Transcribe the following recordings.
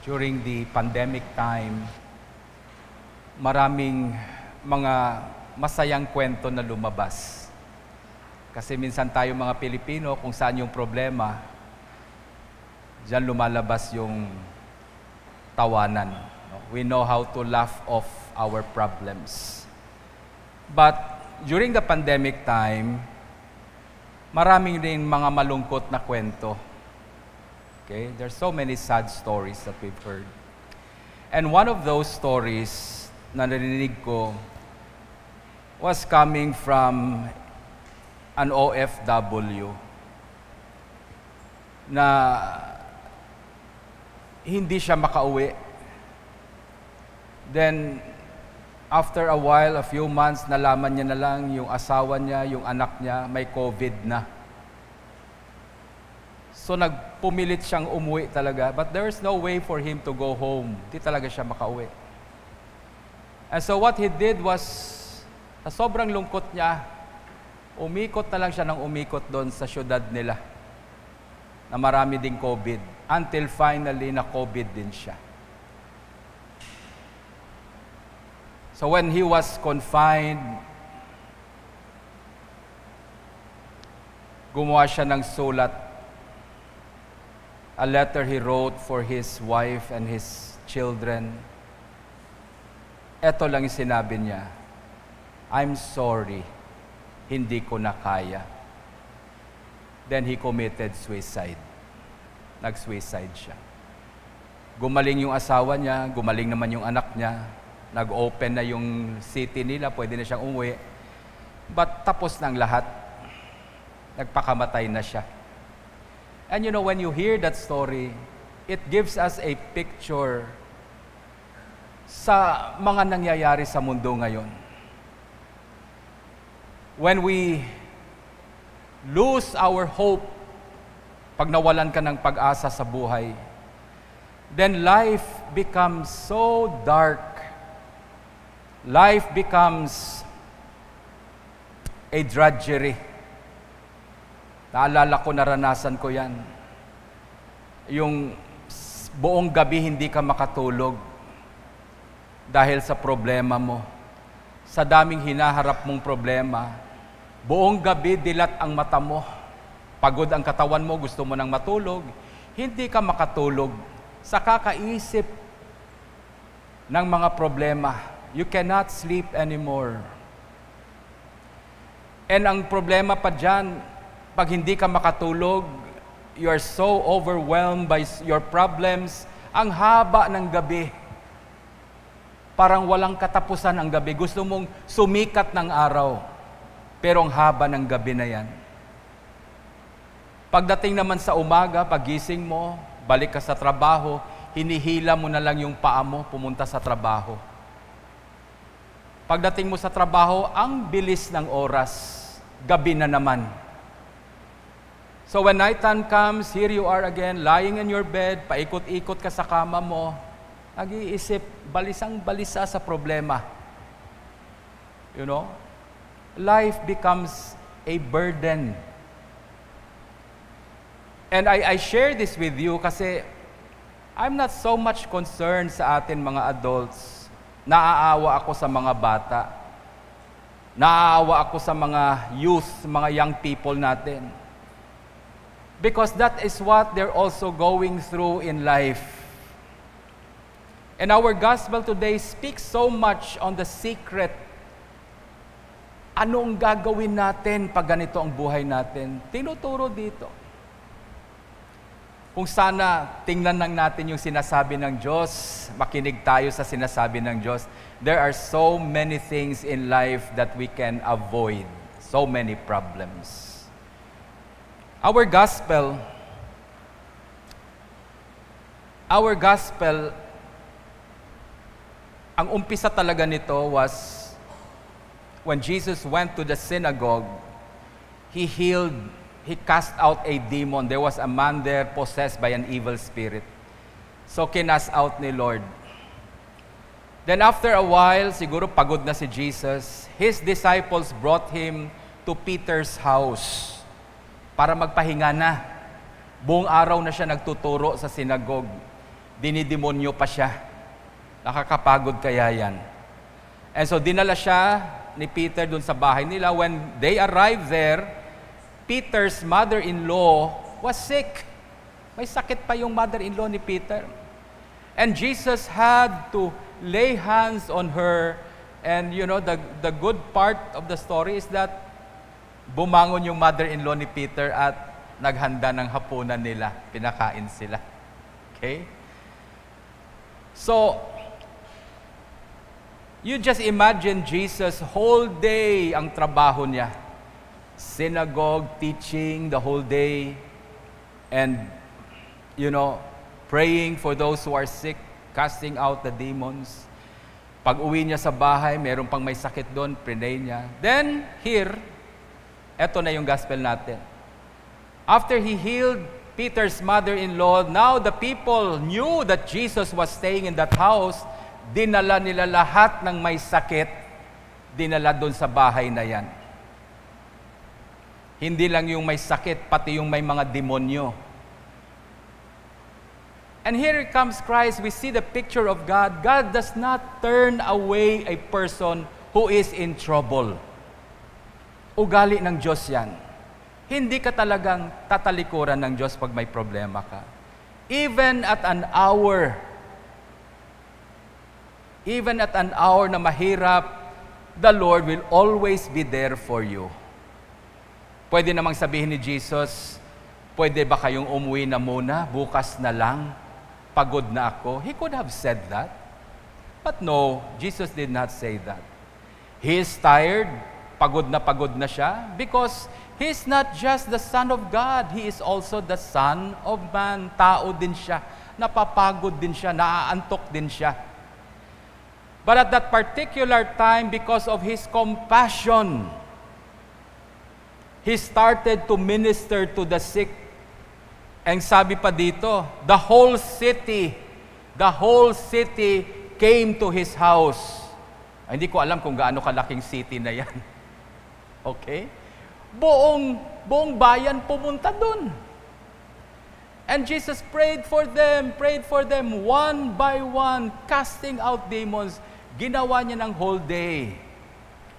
during the pandemic time, maraming mga masayang kwento na lumabas. Kasi minsan tayo mga Pilipino, kung saan yung problema, diyan lumalabas yung tawanan. We know how to laugh off our problems. But during the pandemic time, maraming rin mga malungkot na kwento. Okay? There's so many sad stories that we've heard. And one of those stories na narinig ko was coming from an OFW na hindi siya makauwi. Then, after a while, a few months, nalaman niya na lang yung asawa niya, yung anak niya, may COVID na. So, nagpumilit siyang umuwi talaga. But there's no way for him to go home. Di talaga siya makauwi. And so, what he did was, sa sobrang lungkot niya, umikot na lang siya ng umikot doon sa syudad nila na marami ding COVID. Until finally, na COVID din siya. So when he was confined, gumawa siya ng sulat, a letter he wrote for his wife and his children. Ito lang yung sinabi niya, I'm sorry, hindi ko na kaya. Then he committed suicide. Nag-suicide siya. Gumaling yung asawa niya, gumaling naman yung anak niya, nag-open na yung city nila, pwede na siyang umuwi. But tapos ng lahat, nagpakamatay na siya. And you know, when you hear that story, it gives us a picture sa mga nangyayari sa mundo ngayon. When we lose our hope, pag nawalan ka ng pag-asa sa buhay, then life becomes so dark. Life becomes a drudgery. Naalala ko, naranasan ko yan. Yung buong gabi hindi ka makatulog dahil sa problema mo. Sa daming hinaharap mong problema, buong gabi dilat ang mata mo. Pagod ang katawan mo, gusto mo nang matulog. Hindi ka makatulog sa kakaisip ng mga problema. You cannot sleep anymore. And ang problema pa dyan, pag hindi ka makatulog, you are so overwhelmed by your problems, ang haba ng gabi. Parang walang katapusan ang gabi. Gusto mong sumikat ng araw, pero ang haba ng gabi na yan. Pagdating naman sa umaga, pagising mo, balik ka sa trabaho, hinihila mo na lang yung paa mo, pumunta sa trabaho. Pagdating mo sa trabaho, ang bilis ng oras, gabi na naman. So when nighttime comes, here you are again, lying in your bed, paikot-ikot ka sa kama mo, nag-iisip, balisang-balisa sa problema. You know? Life becomes a burden. And I share this with you kasi I'm not so much concerned sa atin mga adults. Naaawa ako sa mga bata. Naaawa ako sa mga youth, mga young people natin. Because that is what they're also going through in life. And our gospel today speaks so much on the secret. Anong gagawin natin pag ganito ang buhay natin? Tinuturo dito. Kung sana tingnan lang natin yung sinasabi ng Diyos, makinig tayo sa sinasabi ng Diyos, there are so many things in life that we can avoid. So many problems. Our gospel, ang umpisa talaga nito was when Jesus went to the synagogue, He cast out a demon. There was a man there possessed by an evil spirit. So kinast out ni Lord. Then after a while, siguro pagod na si Jesus, His disciples brought Him to Peter's house para magpahinga na. Buong araw na siya nagtuturo sa sinagog. dinidemonyo pa siya. Nakakapagod kaya yan. And so dinala siya ni Peter dun sa bahay nila. When they arrived there, Peter's mother-in-law was sick. May sakit pa yung mother-in-law ni Peter. And Jesus had to lay hands on her. And you know, the good part of the story is that bumangon yung mother-in-law ni Peter at naghanda ng hapunan nila. Pinakain sila. Okay? So, you just imagine Jesus, whole day ang trabaho niya. Synagogue, teaching the whole day. And, you know, praying for those who are sick, casting out the demons. Pag uwi niya sa bahay, meron pang may sakit doon, pray niya. Then, here, eto na yung gospel natin. After he healed Peter's mother-in-law, now the people knew that Jesus was staying in that house. Dinala nila lahat ng may sakit, dinala doon sa bahay na yan. Hindi lang yung may sakit, pati yung may mga demonyo. And here comes Christ. We see the picture of God. God does not turn away a person who is in trouble. Ugali ng Diyos yan. Hindi ka talagang tatalikuran ng Diyos pag may problema ka. Even at an hour na mahirap, the Lord will always be there for you. Pwede namang sabihin ni Jesus, pwede ba kayong umuwi na muna, bukas na lang, pagod na ako? He could have said that. But no, Jesus did not say that. He is tired, pagod na siya, because He's not just the Son of God, He is also the Son of Man. Tao din siya, napapagod din siya, naaantok din siya. But at that particular time, because of His compassion, He started to minister to the sick. And sabi pa dito, the whole city came to His house. Ay, hindi ko alam kung gaano kalaking city na yan. Okay? Buong bayan pumunta dun. And Jesus prayed for them, one by one, casting out demons. Ginawa niya ng whole day.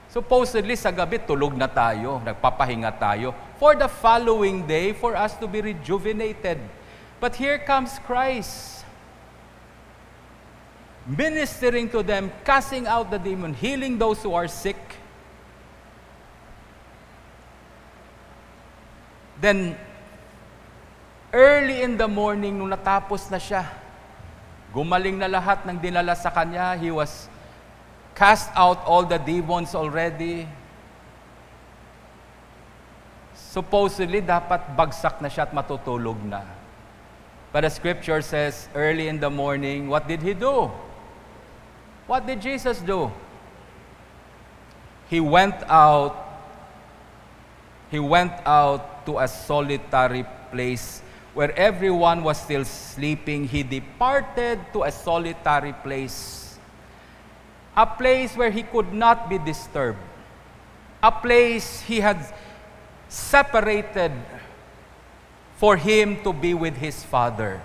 Supposedly, sa gabi, tulog na tayo, nagpapahinga tayo, for the following day, for us to be rejuvenated. But here comes Christ, ministering to them, casting out the demon, healing those who are sick. Then, early in the morning, nung natapos na siya, gumaling na lahat ng dinala sa kanya. He was cast out all the demons already. Supposedly, dapat bagsak na siya at matutulog na. But the scripture says, early in the morning, what did He do? What did Jesus do? He went out to a solitary place where everyone was still sleeping. He departed to a solitary place. A place where He could not be disturbed. A place He had separated for Him to be with His Father.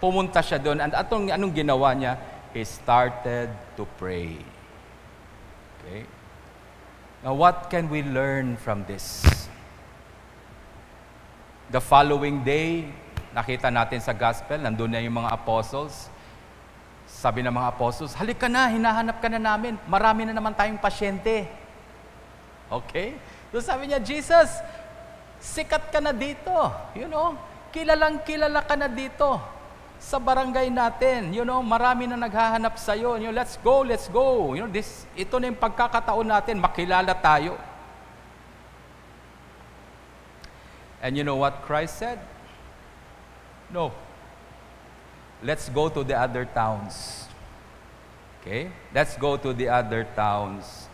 Pumunta siya doon. And anong ginawa niya? He started to pray. Okay? Now, what can we learn from this? The following day, nakita natin sa gospel, nandun na yung mga apostles. Sabi ng mga apostles, halika na, hinahanap ka na namin. Marami na naman tayong pasyente. Okay? So sabi niya, Jesus, sikat ka na dito. You know, kilalang-kilala ka na dito sa barangay natin. You know, marami na naghahanap sa'yo. You know, let's go. You know, ito na yung pagkakataon natin, makilala tayo. And you know what Christ said? No. Let's go to the other towns. Okay? Let's go to the other towns.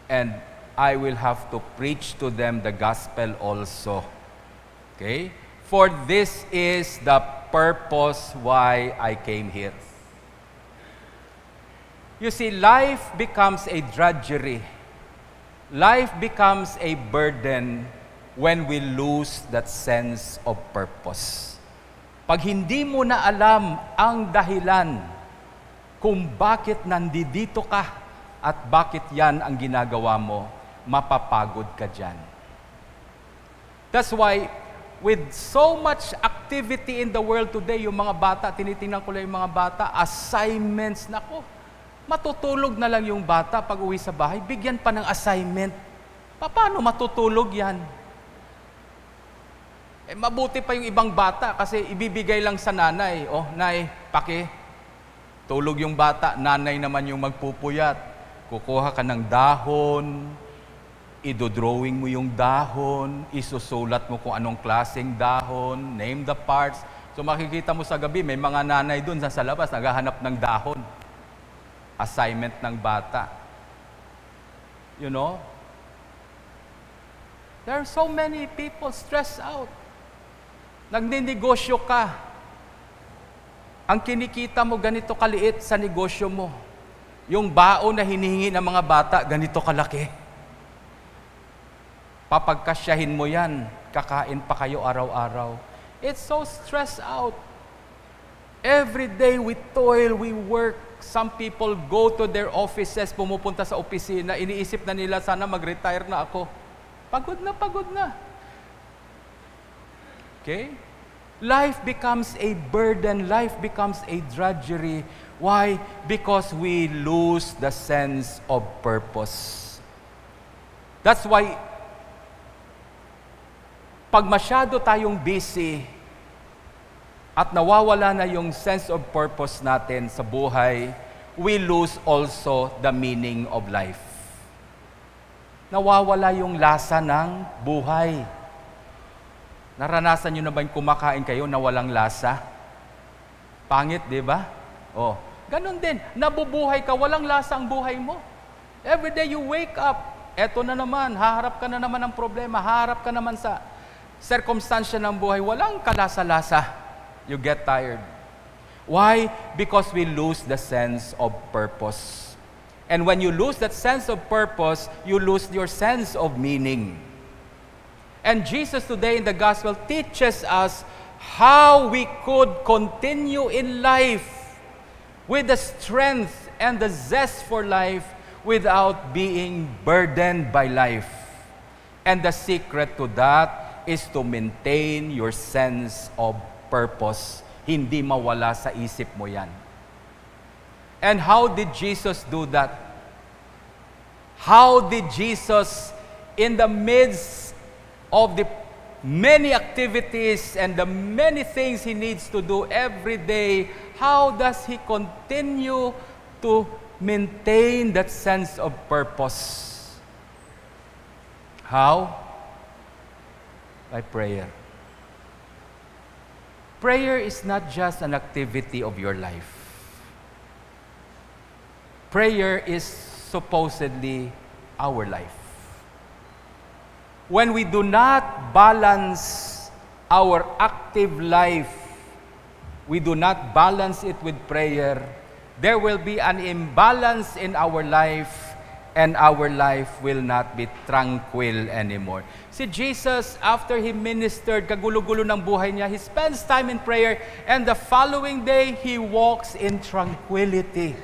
And I will have to preach to them the gospel also. Okay? For this is the purpose why I came here. You see, life becomes a drudgery. Life becomes a burden when we lose that sense of purpose. Pag hindi mo na alam ang dahilan kung bakit nandito ka at bakit yan ang ginagawa mo, mapapagod ka dyan. That's why, with so much activity in the world today, yung mga bata, tinitingnan ko lang yung mga bata, assignments, nako, matutulog na lang yung bata pag uwi sa bahay, bigyan pa ng assignment. Paano matutulog yan? Mabuti pa yung ibang bata kasi ibibigay lang sa nanay. Oh, nay, tulog yung bata, nanay naman yung magpupuyat. Kukuha ka ng dahon, idodrawing mo yung dahon, isusulat mo kung anong klaseng dahon, name the parts. So makikita mo sa gabi, may mga nanay dun sa labas, naghahanap ng dahon. Assignment ng bata. You know? There are so many people stressed out. Nagninegosyo ka. Ang kinikita mo ganito kaliit sa negosyo mo. Yung baon na hinihingi ng mga bata, ganito kalaki. Papagkasyahin mo yan, kakain pa kayo araw-araw. It's so stressed out. Every day we toil, we work. Some people go to their offices, pumupunta sa opisina, iniisip na nila, sana mag-retire na ako. Pagod na, pagod na. Okay? Life becomes a burden. Life becomes a drudgery. Why? Because we lose the sense of purpose. That's why, pag masyado tayong busy at nawawala na yung sense of purpose natin sa buhay, we lose also the meaning of life. Nawawala yung lasa ng buhay. Naranasan nyo na ba yung kumakain kayo na walang lasa? Pangit, di ba? Oh, ganun din. Nabubuhay ka, walang lasa ang buhay mo. Every day you wake up, eto na naman, haharap ka na naman ng problema, haharap ka naman sa circumstansya ng buhay, walang kalasa-lasa. You get tired. Why? Because we lose the sense of purpose. And when you lose that sense of purpose, you lose your sense of meaning. And Jesus today in the gospel teaches us how we could continue in life with the strength and the zest for life without being burdened by life. And the secret to that is to maintain your sense of purpose. Hindi mawala sa isip mo yan. And how did Jesus do that? How did Jesus, in the midst of the many activities and the many things He needs to do every day, how does He continue to maintain that sense of purpose? How? By prayer. Prayer is not just an activity of your life. Prayer is supposedly our life. When we do not balance our active life, we do not balance it with prayer, there will be an imbalance in our life and our life will not be tranquil anymore. Si Jesus, after He ministered, kagulo-gulo ng buhay niya, He spends time in prayer and the following day, He walks in tranquility.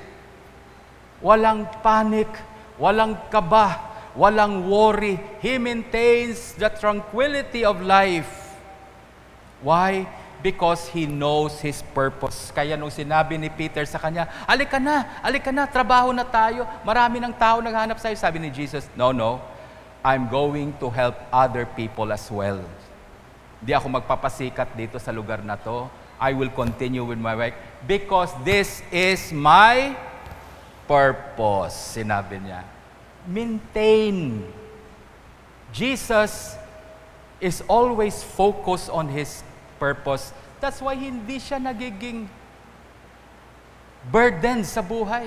Walang panic, walang kaba, walang worry. He maintains the tranquility of life. Why? Because he knows his purpose. Kaya nung sinabi ni Peter sa kanya, alika na, trabaho na tayo. Marami ng tao naghahanap sa'yo. Sabi ni Jesus, no, I'm going to help other people as well. Di ako magpapasikat dito sa lugar na to. I will continue with my work because this is my purpose. Sinabi niya. Maintain. Jesus is always focused on His purpose. That's why hindi siya nagiging burden sa buhay.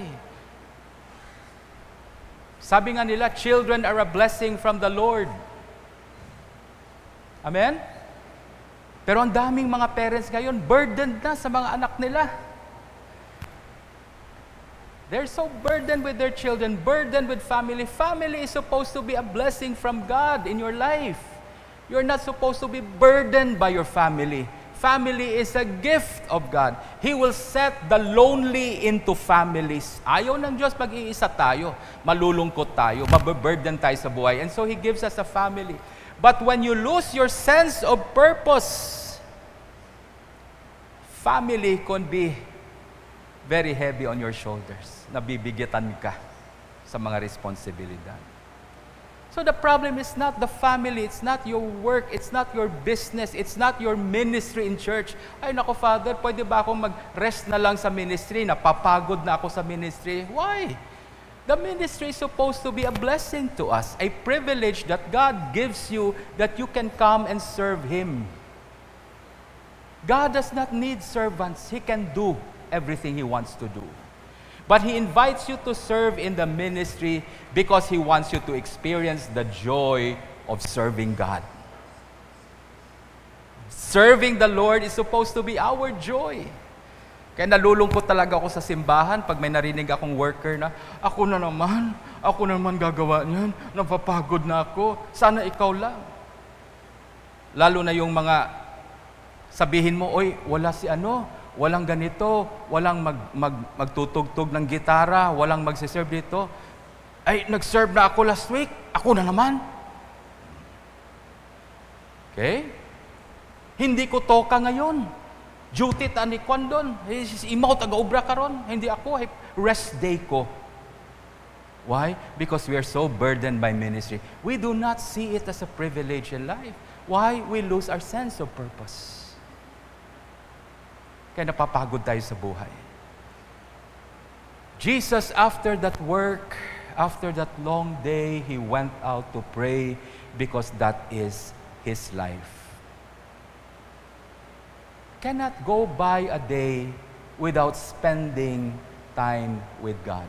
Sabi nga nila, children are a blessing from the Lord. Amen? Pero ang daming mga parents ngayon, burdened na sa mga anak nila. They're so burdened with their children, burdened with family. Family is supposed to be a blessing from God in your life. You're not supposed to be burdened by your family. Family is a gift of God. He will set the lonely into families. Ayaw ng Diyos mag-iisa tayo. Malulungkot tayo. Mababurden tayo sa buhay. And so He gives us a family. But when you lose your sense of purpose, family can be very heavy on your shoulders. Nabibigatan ka sa mga responsibilidad. So the problem is not the family, it's not your work, it's not your business, it's not your ministry in church. Ay nako Father, pwede ba akong mag-rest na lang sa ministry? Napapagod na ako sa ministry. Why? The ministry is supposed to be a blessing to us, a privilege that God gives you that you can come and serve Him. God does not need servants. He can do everything He wants to do. But He invites you to serve in the ministry because He wants you to experience the joy of serving God. Serving the Lord is supposed to be our joy. Kaya nalulungkot talaga ako sa simbahan pag may narinig akong worker na, ako na naman gagawa niyan, napapagod na ako, sana ikaw lang. Lalo na yung mga sabihin mo, oy, wala si walang ganito, walang magtutugtog ng gitara, walang magsiserve dito. Ay, nag-serve na ako last week, ako na naman. Okay? Hindi ko toka ngayon. Duty ta ni Kwan doon. Imaw, taga-ubra ka ron. Hindi ako, rest day ko. Why? Because we are so burdened by ministry. We do not see it as a privilege in life. Why? We lose our sense of purpose. Kaya napapagod tayo sa buhay. Jesus, after that work, after that long day, He went out to pray because that is His life. Cannot go by a day without spending time with God.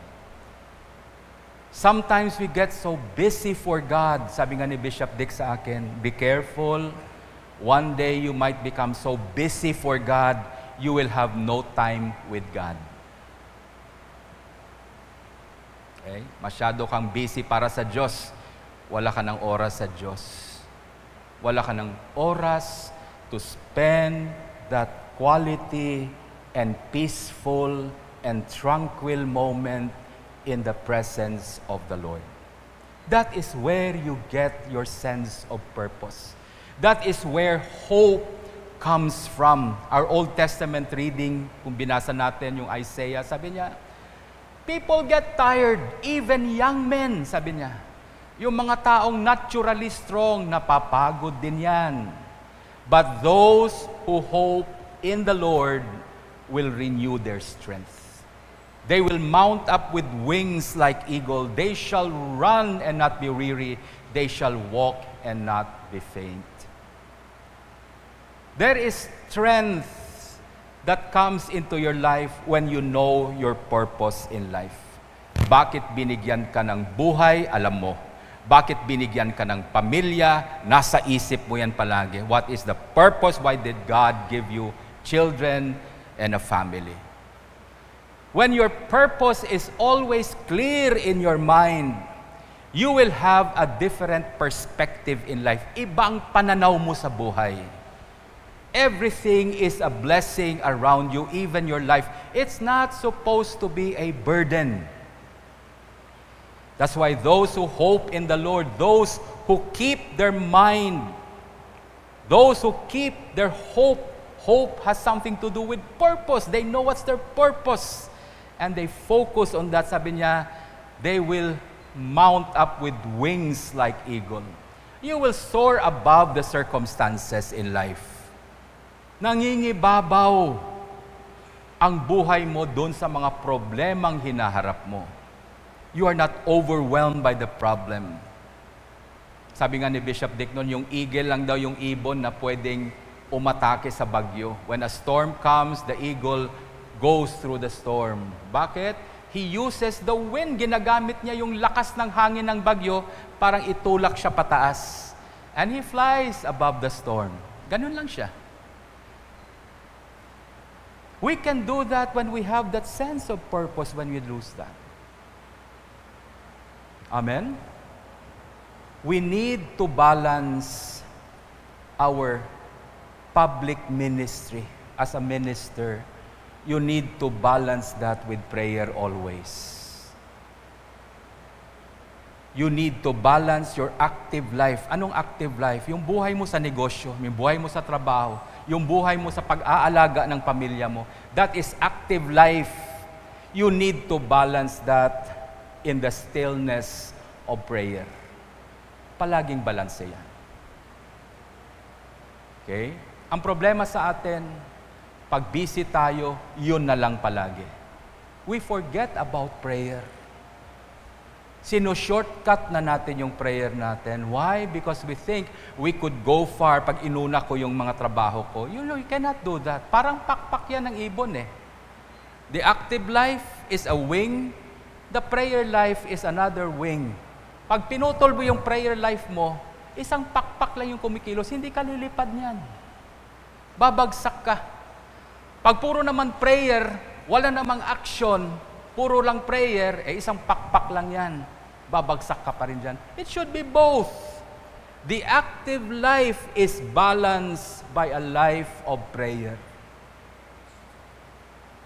Sometimes we get so busy for God. Sabi nga ni Bishop Dick sa akin, be careful. One day you might become so busy for God, you will have no time with God. Okay? Masyado kang busy para sa Diyos. Wala ka ng oras sa Diyos. Wala ka ng oras to spend that quality and peaceful and tranquil moment in the presence of the Lord. That is where you get your sense of purpose. That is where hope comes from. Our Old Testament reading, kung binasa natin yung Isaiah, sabi niya, people get tired, even young men, sabi niya. Yung mga taong naturally strong, napapagod din yan. But those who hope in the Lord will renew their strength. They will mount up with wings like eagle. They shall run and not be weary. They shall walk and not be faint. There is strength that comes into your life when you know your purpose in life. Bakit binigyan ka ng buhay? Alam mo. Bakit binigyan ka ng pamilya? Nasa isip mo yan palagi. What is the purpose? Why did God give you children and a family? When your purpose is always clear in your mind, you will have a different perspective in life. Ibang pananaw mo sa buhay. Everything is a blessing around you, even your life. It's not supposed to be a burden. That's why those who hope in the Lord, those who keep their mind, those who keep their hope has something to do with purpose. They know what's their purpose. And they focus on that. Sabi niya, they will mount up with wings like eagle. You will soar above the circumstances in life. Nangingibabaw ang buhay mo doon sa mga problemang hinaharap mo. You are not overwhelmed by the problem. Sabi nga ni Bishop Dick noon, yung eagle lang daw yung ibon na pwedeng umatake sa bagyo. When a storm comes, the eagle goes through the storm. Bakit? He uses the wind. Ginagamit niya yung lakas ng hangin ng bagyo parang itulak siya pataas. And he flies above the storm. Ganun lang siya. We can do that when we have that sense of purpose when we lose that. Amen? We need to balance our public ministry, as a minister, you need to balance that with prayer always. You need to balance your active life. Anong active life? Yung buhay mo sa negosyo, yung buhay mo sa trabaho, yung buhay mo sa pag-aalaga ng pamilya mo. That is active life. You need to balance that in the stillness of prayer. Palaging balanse yan. Okay? Ang problema sa atin, pag busy tayo, yun na lang palagi. We forget about prayer. Sino-shortcut na natin yung prayer natin. Why? Because we think we could go far pag inuna ko yung mga trabaho ko. You know, you cannot do that. Parang pakpak yan ng ibon eh. The active life is a wing. The prayer life is another wing. Pag pinutol mo yung prayer life mo, isang pakpak lang yung kumikilos, hindi ka lilipad niyan. Babagsak ka. Pag puro naman prayer, wala namang action, puro lang prayer, isang pakpak lang yan. Babagsak ka pa rin dyan. It should be both. The active life is balanced by a life of prayer.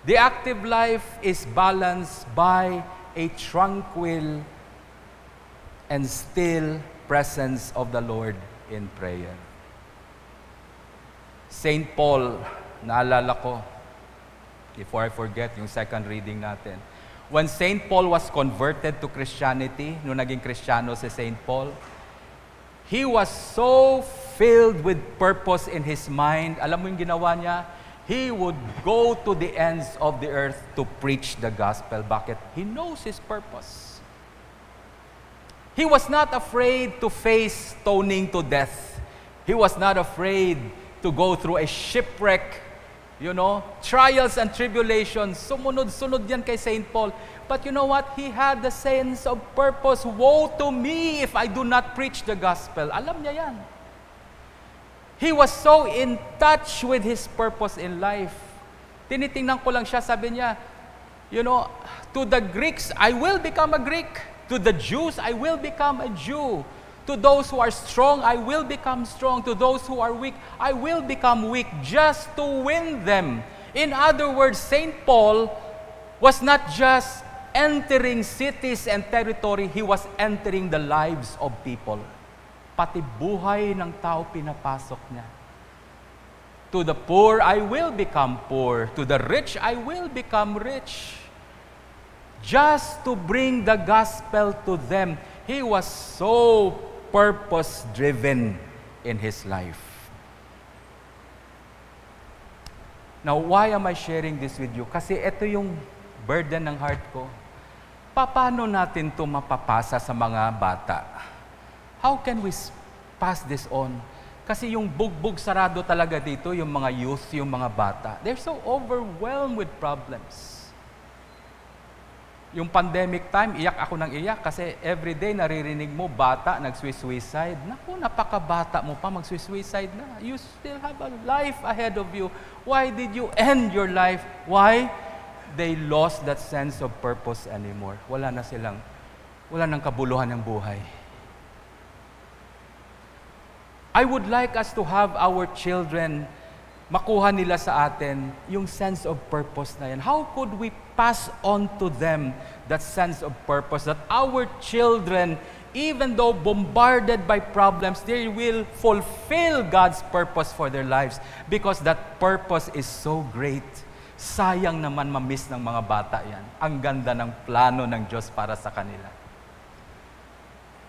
The active life is balanced by a tranquil and still presence of the Lord in prayer. Saint Paul, naalala ko, before I forget yung second reading natin. When Saint Paul was converted to Christianity, nung naging Kristiyano si Saint Paul, he was so filled with purpose in his mind. Alam mo yung ginawa niya? He would go to the ends of the earth to preach the gospel. Bakit? He knows his purpose. He was not afraid to face stoning to death. He was not afraid to go through a shipwreck, trials and tribulations. Sumunod-sunod yan kay St. Paul. But you know what? He had the sense of purpose. Woe to me if I do not preach the gospel. Alam niya yan. He was so in touch with his purpose in life. Tinitingnan ko lang siya, sabi niya, to the Greeks, I will become a Greek. To the Jews, I will become a Jew. To those who are strong, I will become strong. To those who are weak, I will become weak just to win them. In other words, St. Paul was not just entering cities and territory, he was entering the lives of people. Pati buhay ng tao pinapasok niya. To the poor, I will become poor. To the rich, I will become rich. Just to bring the gospel to them. He was so purpose-driven in his life. Now, why am I sharing this with you? Kasi ito yung burden ng heart ko. Paano natin ito mapapasa sa mga bata? How can we pass this on? Kasi yung bugbog sarado talaga dito, yung mga youth, yung mga bata. They're so overwhelmed with problems. Yung pandemic time, iyak ako ng iyak kasi everyday naririnig mo, bata, nag-suicide. Naku, napakabata mo pa, mag-suicide na. You still have a life ahead of you. Why did you end your life? Why? They lost that sense of purpose anymore. Wala nang kabuluhan ng buhay. I would like us to have our children, makuha nila sa atin yung sense of purpose na yan. How could we pass on to them that sense of purpose, that our children, even though bombarded by problems, they will fulfill God's purpose for their lives because that purpose is so great. Sayang naman ma-miss ng mga bata yan. Ang ganda ng plano ng Diyos para sa kanila.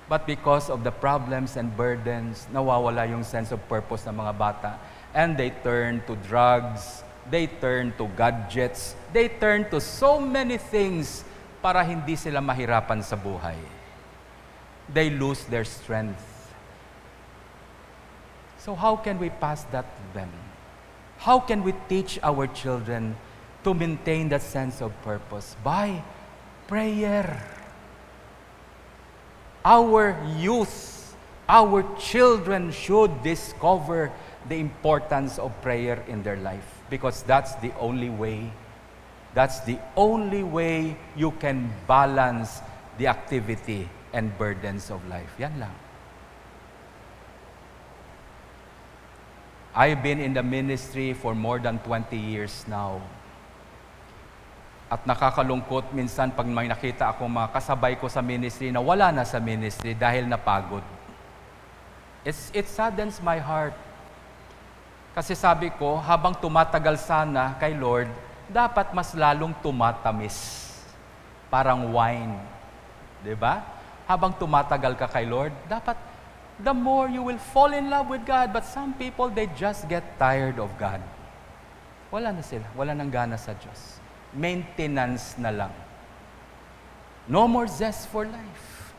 But because of the problems and burdens, nawawala yung sense of purpose ng mga bata. And they turn to drugs, they turn to gadgets, they turn to so many things para hindi sila mahirapan sa buhay. They lose their strength. So how can we pass that to them? How can we teach our children to maintain that sense of purpose? By prayer. Our youth, our children should discover the importance of prayer in their life because that's the only way you can balance the activity and burdens of life. Yan lang. I've been in the ministry for more than 20 years now. At nakakalungkot minsan pag may nakita ako mga kasabay ko sa ministry na wala na sa ministry dahil napagod. It saddens my heart. Kasi sabi ko, habang tumatagal sana kay Lord, dapat mas lalong tumatamis. Parang wine. Diba? Habang tumatagal ka kay Lord, dapat the more you will fall in love with God. But some people, they just get tired of God. Wala na sila. Wala nang gana sa Diyos. Maintenance na lang. No more zest for life.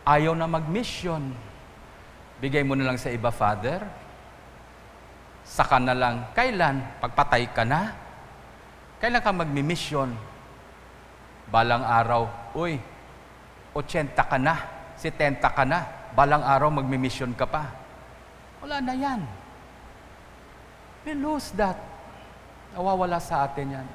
Ayaw na mag-mission. Bigay mo na lang sa iba, Father. Saka na lang, kailan? Pagpatay ka na? Kailan ka magmi-mission? Balang araw, uy, 80 ka na, 70 ka na, balang araw magmi-mission ka pa. Wala na yan. We lose that. Nawawala sa atin yan.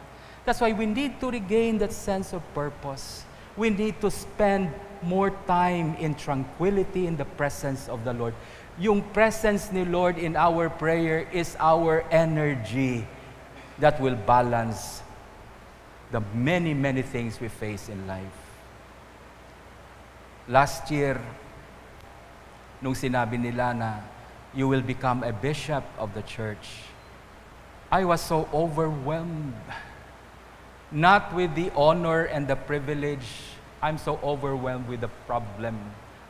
That's why we need to regain that sense of purpose. We need to spend more time in tranquility in the presence of the Lord. Yung presence ni Lord in our prayer is our energy that will balance the many, many things we face in life. Last year, nung sinabi nila na you will become a bishop of the church, I was so overwhelmed. Not with the honor and the privilege, I'm so overwhelmed with the problem.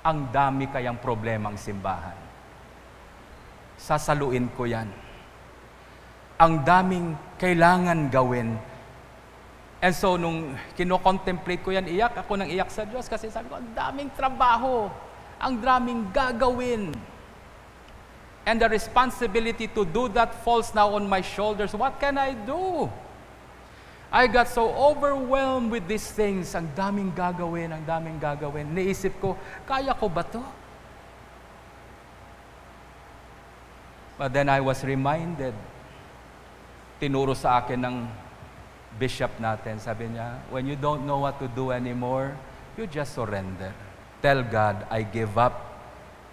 Ang dami kayang problemang simbahan. Sasaluin ko yan. Ang daming kailangan gawin. And so, nung kino-contemplate ko yan, iyak ako ng iyak sa Diyos kasi sabi ko, ang daming trabaho, ang daming gagawin. And the responsibility to do that falls now on my shoulders. What can I do? I got so overwhelmed with these things. Ang daming gagawin, ang daming gagawin. Naisip ko, kaya ko ba to? But then I was reminded, tinuro sa akin ng bishop natin, sabi niya, when you don't know what to do anymore, you just surrender. Tell God, I give up.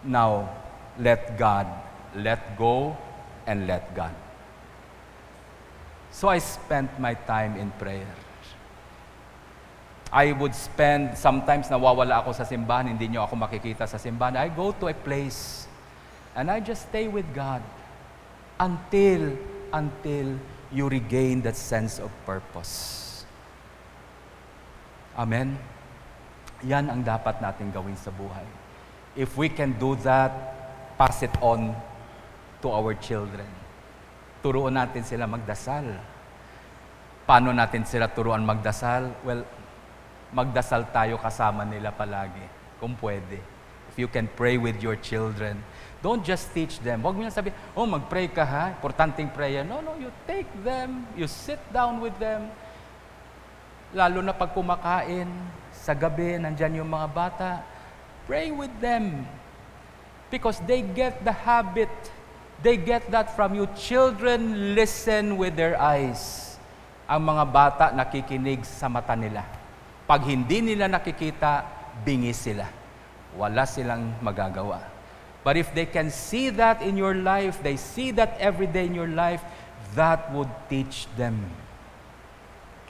Now, let God, let go, and let God. So I spent my time in prayer. I would spend, sometimes nawawala ako sa simbahan, hindi niyo ako makikita sa simbahan. I go to a place and I just stay with God until you regain that sense of purpose. Amen? Yan ang dapat natin gawin sa buhay. If we can do that, pass it on to our children. Turuan natin sila magdasal. Paano natin sila turuan magdasal? Well, magdasal tayo kasama nila palagi, kung pwede. If you can pray with your children, don't just teach them. Huwag mo lang sabihin, oh, mag-pray ka ha, importanteng prayer. No, you take them, you sit down with them. Lalo na pag kumakain, sa gabi, nandyan yung mga bata, pray with them. Because they get the habit. They get that from you. Children listen with their eyes. Ang mga bata nakikinig sa mata nila. Pag hindi nila nakikita, bingi sila. Wala silang magagawa. But if they can see that in your life, they see that every day in your life, that would teach them.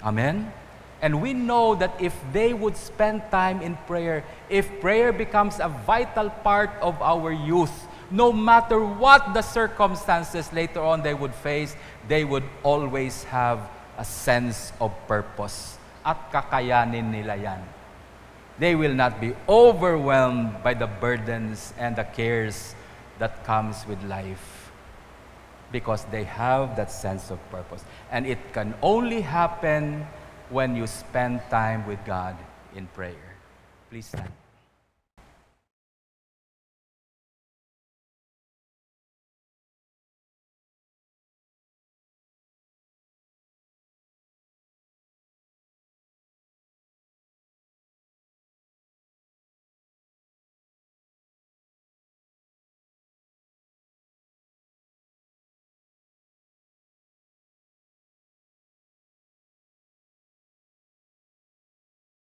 Amen? And we know that if they would spend time in prayer, if prayer becomes a vital part of our youth, no matter what the circumstances later on they would face, they would always have a sense of purpose. At kakayanin nila yan. They will not be overwhelmed by the burdens and the cares that comes with life. Because they have that sense of purpose. And it can only happen when you spend time with God in prayer. Please stand.